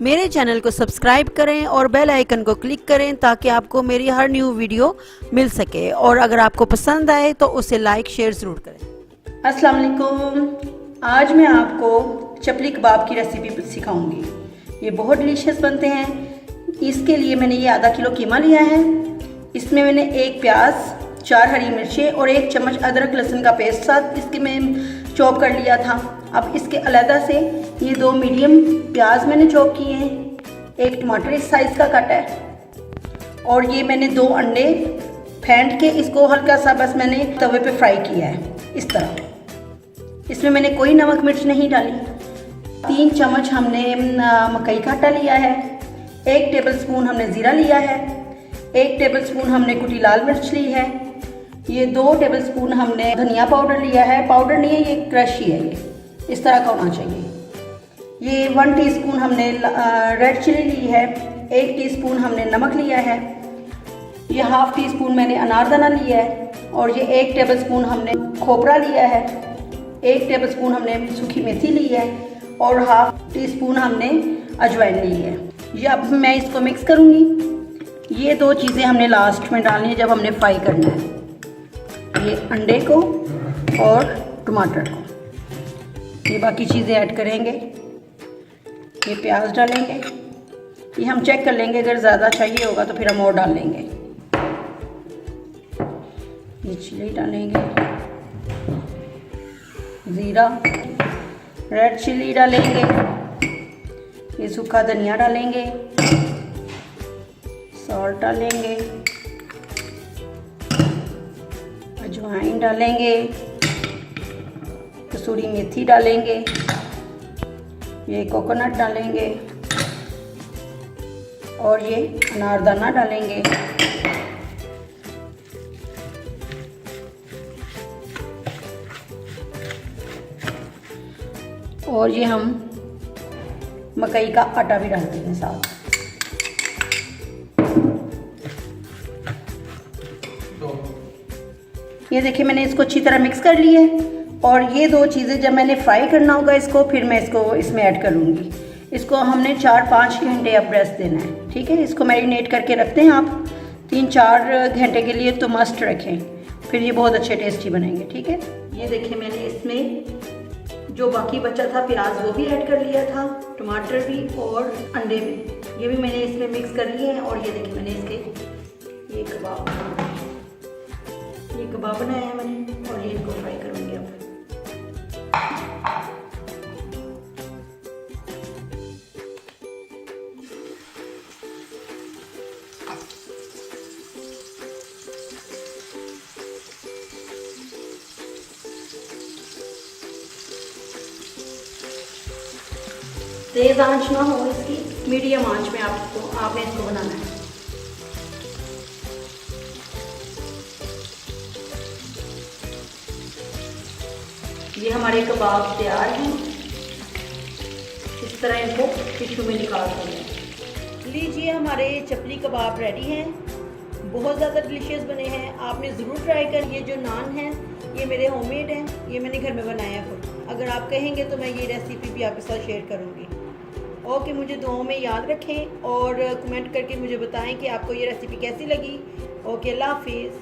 मेरे चैनल को सब्सक्राइब करें और बेल आइकन को क्लिक करें ताकि आपको मेरी हर न्यू वीडियो मिल सके, और अगर आपको पसंद आए तो उसे लाइक शेयर ज़रूर करें। अस्सलाम वालेकुम। आज मैं आपको चपली कबाब की रेसिपी सिखाऊंगी। ये बहुत डिलीशियस बनते हैं। इसके लिए मैंने ये आधा किलो कीमा लिया है। इसमें मैंने 1 प्याज, 4 हरी मिर्चें और 1 चम्मच अदरक लहसुन का पेस्ट साथ इसके मैं चॉप कर लिया था। अब इसके अलहदा से ये 2 मीडियम प्याज मैंने चॉप किए हैं, 1 टमाटर इस साइज़ का कट है, और ये मैंने 2 अंडे फेंट के इसको हल्का सा बस मैंने तवे पे फ्राई किया है इस तरह। इसमें मैंने कोई नमक मिर्च नहीं डाली। 3 चम्मच हमने मकई का आटा लिया है, 1 टेबलस्पून हमने ज़ीरा लिया है, 1 टेबलस्पून हमने कुटी लाल मिर्च ली है, ये 2 टेबलस्पून हमने धनिया पाउडर लिया है। पाउडर नहीं है, ये क्रश ही है, ये इस तरह का होना चाहिए। ये 1 टीस्पून हमने रेड चिली ली है, 1 टीस्पून हमने नमक लिया है, ये 1/2 टीस्पून मैंने अनारदाना लिया है, और ये 1 टेबलस्पून हमने खोपरा लिया है, 1 टेबलस्पून हमने सूखी मेथी ली है, और 1/2 टीस्पून हमने अजवाइन ली है। ये अब मैं इसको मिक्स करूँगी। ये 2 चीज़ें हमने लास्ट में डालनी है जब हमने फ्राई करना है, ये अंडे को और टमाटर को। ये बाकी चीज़ें ऐड करेंगे। ये प्याज डालेंगे, ये हम चेक कर लेंगे, अगर ज़्यादा चाहिए होगा तो फिर हम और डाल लेंगे। ये चिली डालेंगे, ज़ीरा, रेड चिली डालेंगे, ये सूखा धनिया डालेंगे, सॉल्ट डालेंगे, अजवाइन डालेंगे, कसूरी मेथी डालेंगे, ये कोकोनट डालेंगे, और ये अनारदाना डालेंगे। और ये हम मकई का आटा भी डाल देंगे साथ। ये देखिए मैंने इसको अच्छी तरह मिक्स कर लिया है, और ये 2 चीज़ें जब मैंने फ्राई करना होगा इसको, फिर मैं इसको इसमें ऐड करूँगी। इसको हमने 4-5 घंटे अब रेस्ट देना है, ठीक है। इसको मैरिनेट करके रखते हैं आप 3-4 घंटे के लिए, तो मस्ट रखें, फिर ये बहुत अच्छे टेस्टी बनेंगे, ठीक है। ये देखिए मैंने इसमें जो बाकी बचा था प्याज वो भी ऐड कर लिया था, टमाटर भी और अंडे भी, ये भी मैंने इसमें मिक्स कर लिए हैं। और ये देखिए मैंने इसके ये कबाब बनाया है मैंने, और ये इनको फ्राई करूँगी अब। तेज़ आंच ना हो इसकी, मीडियम आंच में आपने इसको बनाना है। ये हमारे कबाब तैयार हैं। इस तरह इनको टिश्यू में निकाल देंगे। लीजिए हमारे चपली कबाब रेडी हैं। बहुत ज़्यादा डिलीशियस बने हैं, आपने ज़रूर ट्राई कर। ये जो नान हैं ये मेरे होममेड हैं, ये मैंने घर में बनाया खुद। अगर आप कहेंगे तो मैं ये रेसिपी भी आपके साथ शेयर करूँगी। ओके, मुझे दुआओं में याद रखें और कमेंट करके मुझे बताएं कि आपको ये रेसिपी कैसी लगी। ओके, अल्लाह हाफिज़।